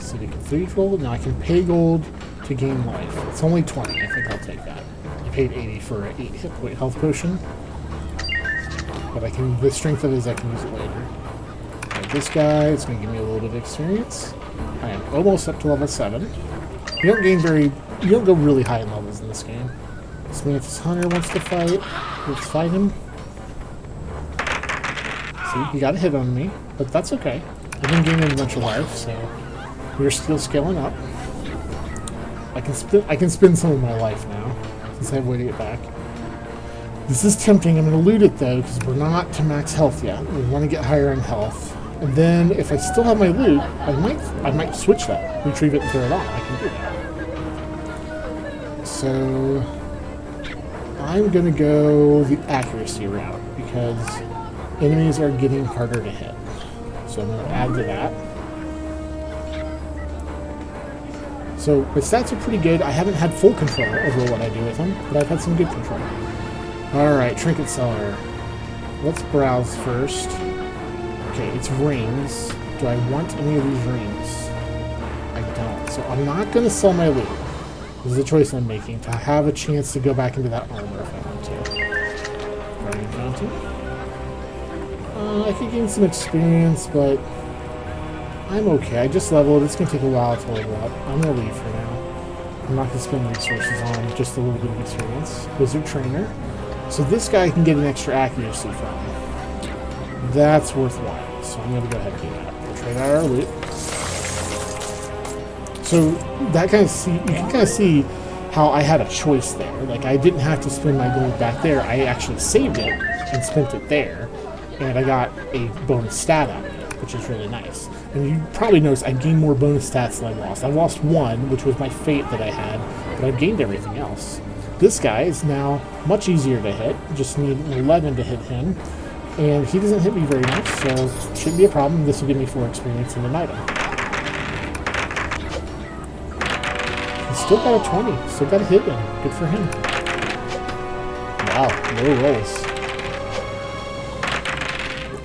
Speaker 1: So we can 3 gold. Now I can pay gold to gain life. It's only 20. I think I'll take that. I paid 80 for an 8 hit point health potion, but I can. The strength of it is I can use it later. Like this guy, it's going to give me a little bit of experience. I am almost up to level 7. You don't go really high in levels in this game. This Mantis Hunter wants to fight. Let's fight him. See, he got a hit on me, but that's okay. I've been gaining a bunch of life, so we're still scaling up. I can spend some of my life now, since I have a way to get back. This is tempting. I'm going to loot it though, because we're not to max health yet. We want to get higher in health. And then, if I still have my loot, I might switch that. Retrieve it and throw it on. I can do that. So I'm going to go the accuracy route, because enemies are getting harder to hit. So I'm going to add to that. So my stats are pretty good. I haven't had full control over what I do with them, but I've had some good control. Alright, Trinket Seller. Let's browse first. Okay, it's rings. Do I want any of these rings? I don't. So I'm not going to sell my loot. This is a choice I'm making to have a chance to go back into that armor if I want to. Guardian Fountain. I could gain some experience, but I'm okay. I just leveled. It's going to take a while to level up. I'm going to leave for now. I'm not going to spend resources on just a little bit of experience. Wizard Trainer. So this guy can get an extra accuracy from. That's worthwhile. So I'm going to go ahead and do that. We'll trade out our loot. So that kind of you can kind of see how I had a choice there. Like I didn't have to spend my gold back there. I actually saved it and spent it there, and I got a bonus stat out of it, which is really nice. And you probably noticed I gained more bonus stats than I lost. I lost one, which was my fate that I had, but I've gained everything else. This guy is now much easier to hit. Just need an 11 to hit him, and he doesn't hit me very much, so shouldn't be a problem. This will give me 4 experience and an item. Still got a 20. Still got a hit in. Good for him. Wow, low rolls.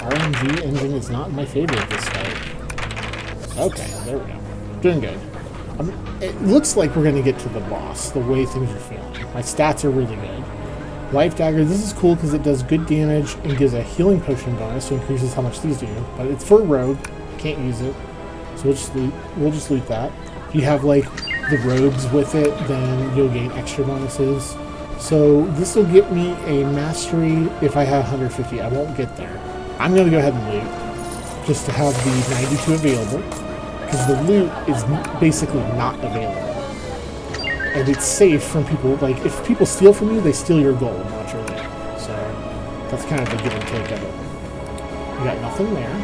Speaker 1: RNG engine is not in my favor at this fight. Okay, there we go. Doing good. It looks like we're going to get to the boss, the way things are feeling. My stats are really good. Life Dagger, this is cool because it does good damage and gives a healing potion bonus, so increases how much these do. But it's for a rogue. Can't use it. So we'll just loot that. If you have, like, the robes with it, then you'll gain extra bonuses. So this will get me a mastery if I have 150. I won't get there. I'm going to go ahead and loot just to have the 92 available, because the loot is basically not available. And it's safe from people. Like, if people steal from you, they steal your gold, not your loot. So that's kind of the give and take of it. We got nothing there.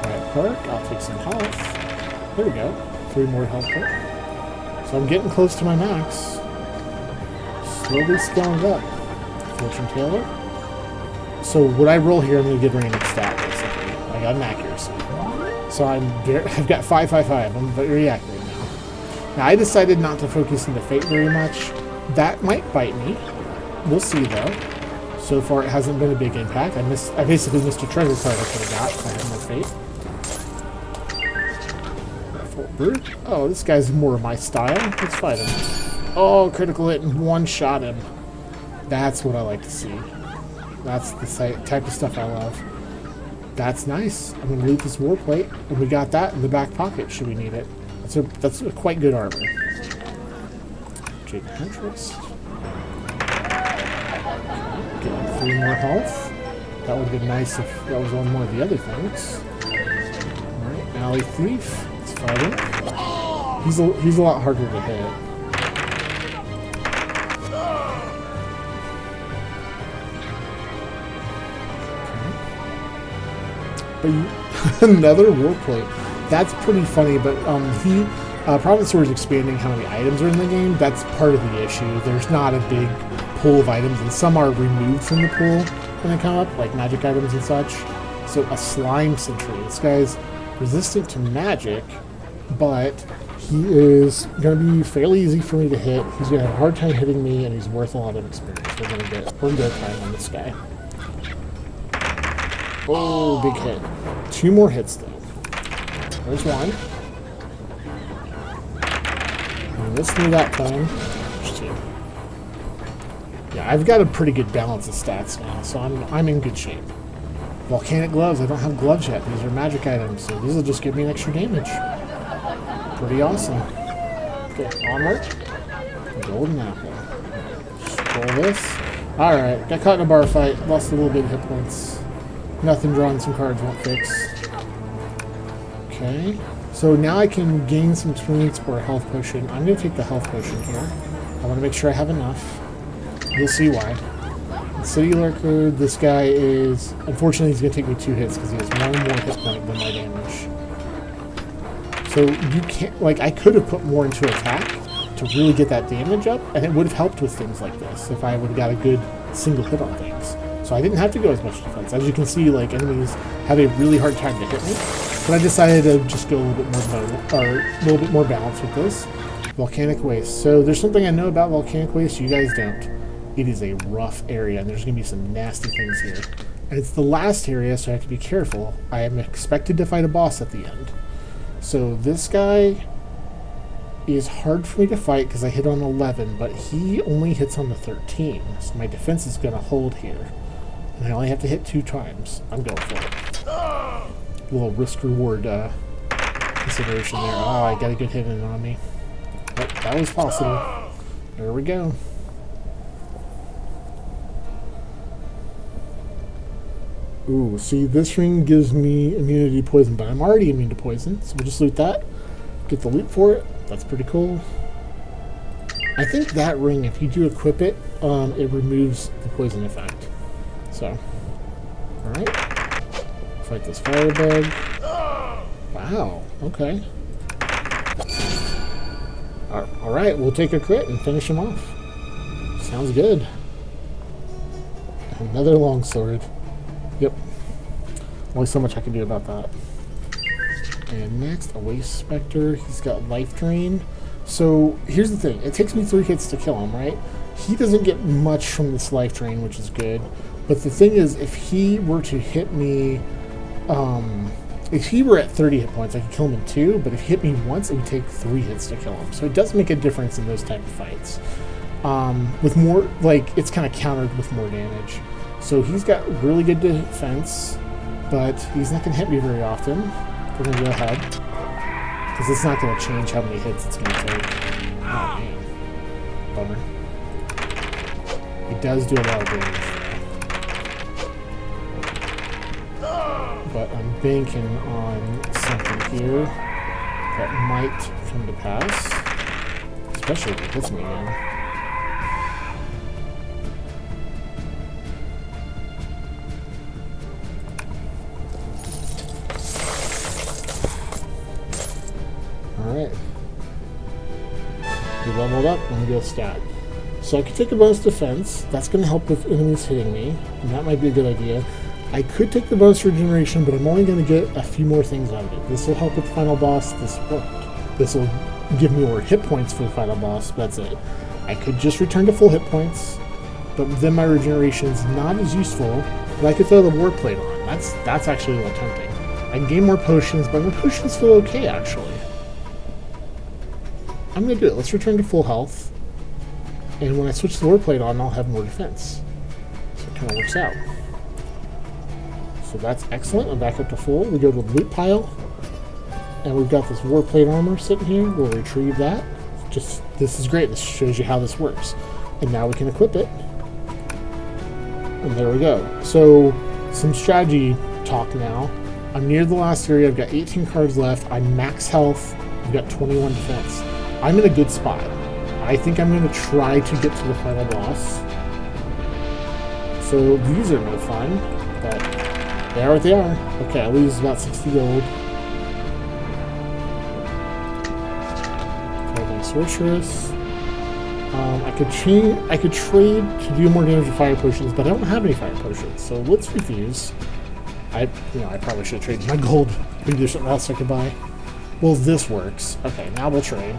Speaker 1: Alright, perk. I'll take some health. There we go. 3 more health points. So I'm getting close to my max. Slowly scaling up. Fortune Teller. So what I roll here, I'm going to get a random stat, basically. I got an accuracy. So I've got 555. I'm very accurate now. Now I decided not to focus into fate very much. That might bite me. We'll see though. So far it hasn't been a big impact. I basically missed a treasure card I could have got if I had more fate. Oh, this guy's more of my style. Let's fight him. Oh, critical hit and one-shot him. That's what I like to see. That's the type of stuff I love. That's nice. I'm going to loot this war plate, and we got that in the back pocket should we need it. That's a quite good armor. Jade Huntress. Getting 3 more health. That would have been nice if that was on one of the other things. Alright, Alley Thief. Fight him. He's a lot harder to hit. Okay. But another war plate. That's pretty funny. But Prophetsword is expanding how many items are in the game. That's part of the issue. There's not a big pool of items, and some are removed from the pool when they come up, like magic items and such. So a slime sentry. This guy's resistant to magic, but he is going to be fairly easy for me to hit. He's going to have a hard time hitting me, and he's worth a lot of experience. We're going to get good time on this guy. Oh, big hit. 2 more hits, though. There's one. And missed me that time. There's 2. Yeah, I've got a pretty good balance of stats now, so I'm in good shape. Volcanic gloves. I don't have gloves yet. These are magic items, so these will just give me an extra damage. Pretty awesome. Okay, onward. Golden apple. Scroll this. Alright, got caught in a bar fight. Lost a little bit of hit points. Nothing drawing some cards won't fix. Okay. So now I can gain some experience or a health potion. I'm going to take the health potion here. I want to make sure I have enough. You'll see why. City Lurker, this guy is... Unfortunately, he's going to take me 2 hits because he has 1 more hit point than my damage. So you can't... Like, I could have put more into attack to really get that damage up, and it would have helped with things like this if I would have got a good single hit on things. So I didn't have to go as much defense. As you can see, like, enemies had a really hard time to hit me. But I decided to just go a little bit more balanced with this. Volcanic Waste. So there's something I know about Volcanic Waste you guys don't. It is a rough area, and there's going to be some nasty things here. And it's the last area, so I have to be careful. I am expected to fight a boss at the end. So this guy is hard for me to fight because I hit on 11, but he only hits on the 13. So my defense is going to hold here. And I only have to hit 2 times. I'm going for it. A little risk-reward consideration there. Oh, I got a good hit in on me. But that was possible. There we go. Ooh, see, this ring gives me immunity to poison, but I'm already immune to poison, so we'll just loot that. Get the loot for it. That's pretty cool. I think that ring, if you do equip it, it removes the poison effect. So, alright. Fight this firebug. Wow, okay. Alright, we'll take a crit and finish him off. Sounds good. Another longsword. Yep. Only so much I can do about that. And next, a Waste Spectre. He's got Life Drain. So, here's the thing. It takes me 3 hits to kill him, right? He doesn't get much from this Life Drain, which is good. But the thing is, if he were to hit me... if he were at 30 hit points, I could kill him in 2. But if he hit me once, it would take 3 hits to kill him. So, it does make a difference in those type of fights. With more... like, it's kind of countered with more damage. So he's got really good defense, but he's not going to hit me very often. We're going to go ahead, because it's not going to change how many hits it's going to take. Oh, man. Bummer. He does do a lot of damage, though. But I'm banking on something here that might come to pass, especially if it hits me again. Alright. We leveled up, and we go stat. So I could take a bonus defense. That's going to help with enemies hitting me, and that might be a good idea. I could take the bonus regeneration, but I'm only going to get a few more things out of it. This will help with the final boss. This won't. This will give me more hit points for the final boss, but that's it. I could just return to full hit points, but then my regeneration is not as useful, but I could throw the war plate on. That's actually a little tempting. I can gain more potions, but my potions feel okay, actually. I'm going to do it. Let's return to full health. And when I switch the war plate on, I'll have more defense. So it kind of works out. So that's excellent. I'm back up to full. We go to the loot pile. And we've got this war plate armor sitting here. We'll retrieve that. This is great. This shows you how this works. And now we can equip it. And there we go. So some strategy talk now. I'm near the last area. I've got 18 cards left. I'm max health. I've got 21 defense. I'm in a good spot. I think I'm going to try to get to the final boss. So these are no fun, but they are what they are. Okay, I lose about 60 gold. Okay, Sorceress. I could trade to do more damage with fire potions, but I don't have any fire potions. So let's refuse. I probably should have traded my gold. Maybe there's something else I could buy. Well, this works. Okay, now we'll trade.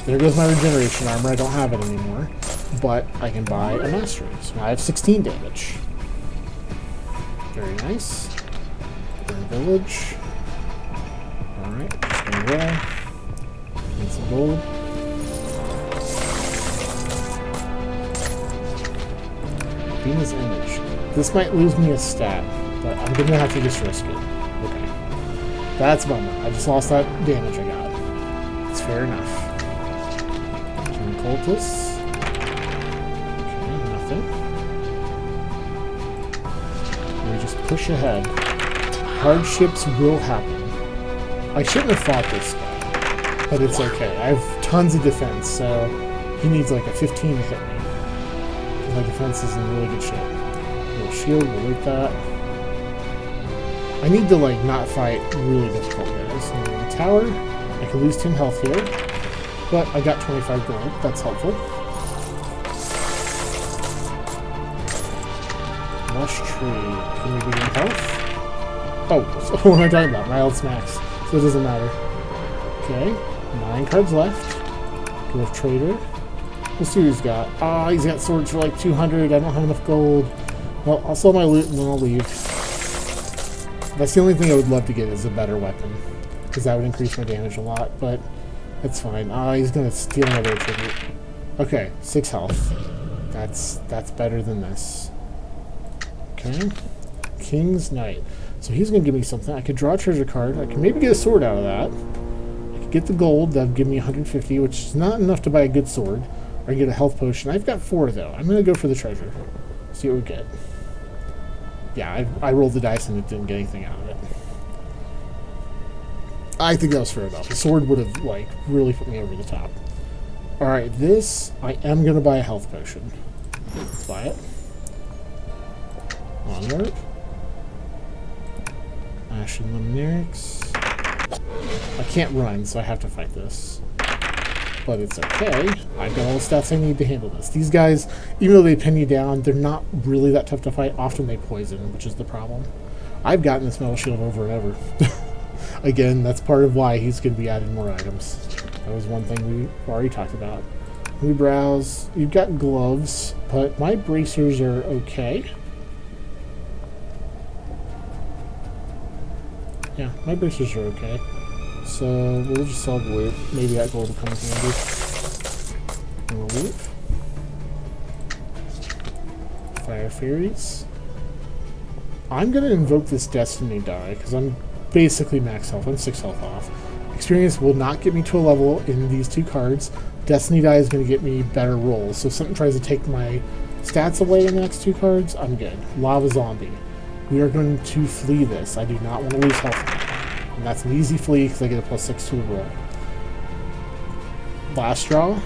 Speaker 1: There goes my regeneration armor. I don't have it anymore, but I can buy a mastery. So now I have 16 damage. Very nice. Burn village. Alright, just gonna roll. Need some gold. Venus image. This might lose me a stat, but I'm gonna have to just risk it. Okay. That's a bummer. I just lost that damage I got. It's fair enough. Cultists. Okay, nothing. We just push ahead. Hardships will happen. I shouldn't have fought this guy, but it's okay. I have tons of defense, so he needs like a 15 to hit me. My defense is in really good shape. Little shield, we'll loot that. I need to like not fight really difficult guys. In the tower, I could lose 10 health here. But I got 25 gold. That's helpful. Let's trade. Can we begin health? Oh, so what am I talking about? My health's max, so it doesn't matter. Okay, 9 cards left. Go with trader. We'll see what he's got. Ah, he's got swords for like 200. I don't have enough gold. Well, I'll sell my loot and then I'll leave. That's the only thing I would love to get is a better weapon, because that would increase my damage a lot, but that's fine. Ah, he's gonna steal another tribute. Okay, 6 health. That's better than this. Okay. King's Knight. So he's gonna give me something. I could draw a treasure card. I can maybe get a sword out of that. I could get the gold. That'd give me 150, which is not enough to buy a good sword. Or get a health potion. I've got 4 though. I'm gonna go for the treasure. See what we get. Yeah, I rolled the dice and it didn't get anything out of it. I think that was fair enough. The sword would have, like, really put me over the top. Alright, this, I am going to buy a health potion. Let's buy it. Onward. Ashen Luminarix. I can't run, so I have to fight this. But it's okay. I've got all the stats I need to handle this. These guys, even though they pin you down, they're not really that tough to fight. Often they poison, which is the problem. I've gotten this metal shield over and over. Again, that's part of why he's going to be adding more items. That was one thing we already talked about. We browse. You've got gloves, but my bracers are okay. Yeah, my bracers are okay. So we'll just sell the loot. Maybe that gold will come in handy. And we'll leave. Fire Fairies. I'm going to invoke this Destiny die because I'm basically max health. I'm 6 health off. Experience will not get me to a level in these 2 cards. Destiny die is going to get me better rolls. So if something tries to take my stats away in the next 2 cards, I'm good. Lava Zombie. We are going to flee this. I do not want to lose health. And that's an easy flee because I get a +6 to the roll. Last draw.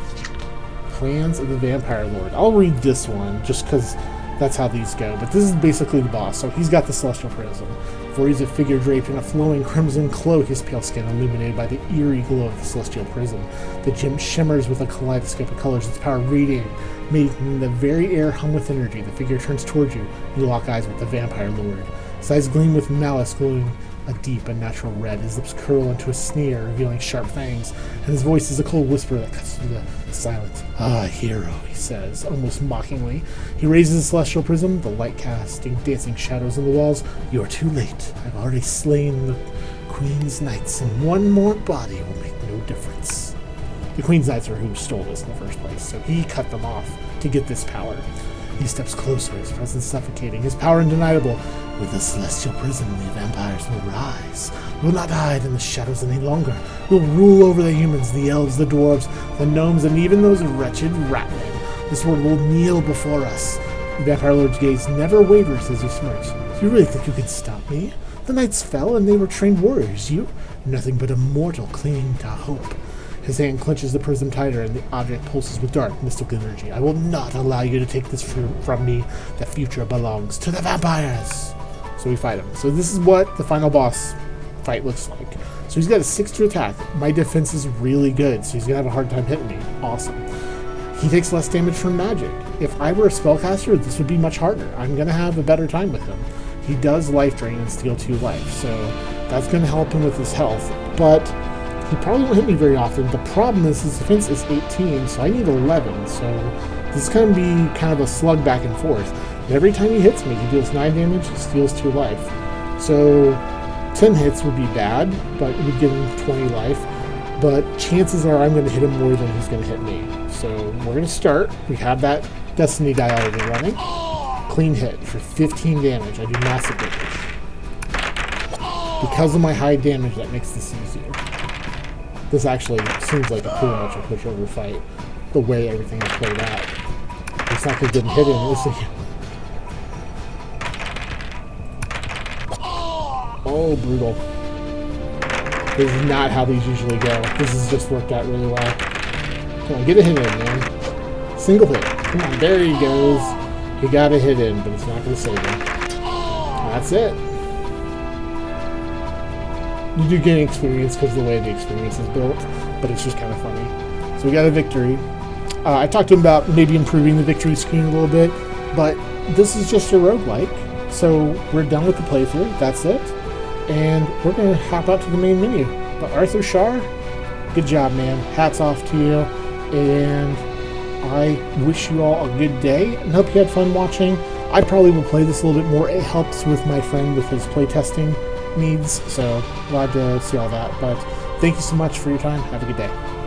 Speaker 1: Plans of the Vampire Lord. I'll read this one just because that's how these go. But this is basically the boss. So he's got the Celestial Prism. For he's a figure draped in a flowing crimson cloak, his pale skin illuminated by the eerie glow of the Celestial Prism. The gem shimmers with a kaleidoscope of colors, its power radiating, making the very air hum with energy. The figure turns towards you. You lock eyes with the Vampire Lord. His eyes gleam with malice, glowing a deep, unnatural red. His lips curl into a sneer, revealing sharp fangs, and his voice is a cold whisper that cuts through the silence. Ah, hero, he says, almost mockingly. He raises the Celestial Prism, the light casting dancing shadows on the walls. You are too late. I've already slain the Queen's Knights, and one more body will make no difference. The Queen's Knights are who stole this in the first place, so he cut them off to get this power. He steps closer, his presence suffocating, his power undeniable. With the Celestial Prism, the vampires will rise. We will not hide in the shadows any longer. We will rule over the humans, the elves, the dwarves, the gnomes, and even those wretched ratmen. This world will kneel before us. The Vampire Lord's gaze never wavers as he smirks. Do you really think you can stop me? The knights fell, and they were trained warriors. You, nothing but a mortal clinging to hope. His hand clenches the prism tighter, and the object pulses with dark, mystical energy. I will not allow you to take this from me. The future belongs to the vampires. So we fight him. So this is what the final boss fight looks like. So he's got a 6 to attack. My defense is really good, so he's going to have a hard time hitting me. Awesome. He takes less damage from magic. If I were a spellcaster, this would be much harder. I'm going to have a better time with him. He does life drain and steal 2 life, so that's going to help him with his health. But he probably won't hit me very often. The problem is his defense is 18, so I need 11. So this is going to be kind of a slug back and forth. And every time he hits me, he deals 9 damage, steals 2 life. So 10 hits would be bad, but it would give him 20 life. But chances are I'm going to hit him more than he's going to hit me. So we're going to start. We have that Destiny die already running. Clean hit for 15 damage. I do massive damage. Because of my high damage, that makes this easier. This actually seems like a pretty much a pushover fight, the way everything is played out. It's not going to get hit in, is it? Oh, brutal. This is not how these usually go. This has just worked out really well. Come on, get a hit in, man. Single hit. Come on, there he goes. He got a hit in, but it's not going to save him. That's it. You do gain experience because of the way the experience is built, but it's just kind of funny. So we got a victory. I talked to him about maybe improving the victory screen a little bit, but this is just a roguelike. So we're done with the playthrough. That's it. And we're going to hop out to the main menu. But Arthur Shar, good job, man. Hats off to you. And I wish you all a good day and hope you had fun watching. I probably will play this a little bit more. It helps with my friend with his playtesting needs. So glad to see all that. But thank you so much for your time. Have a good day.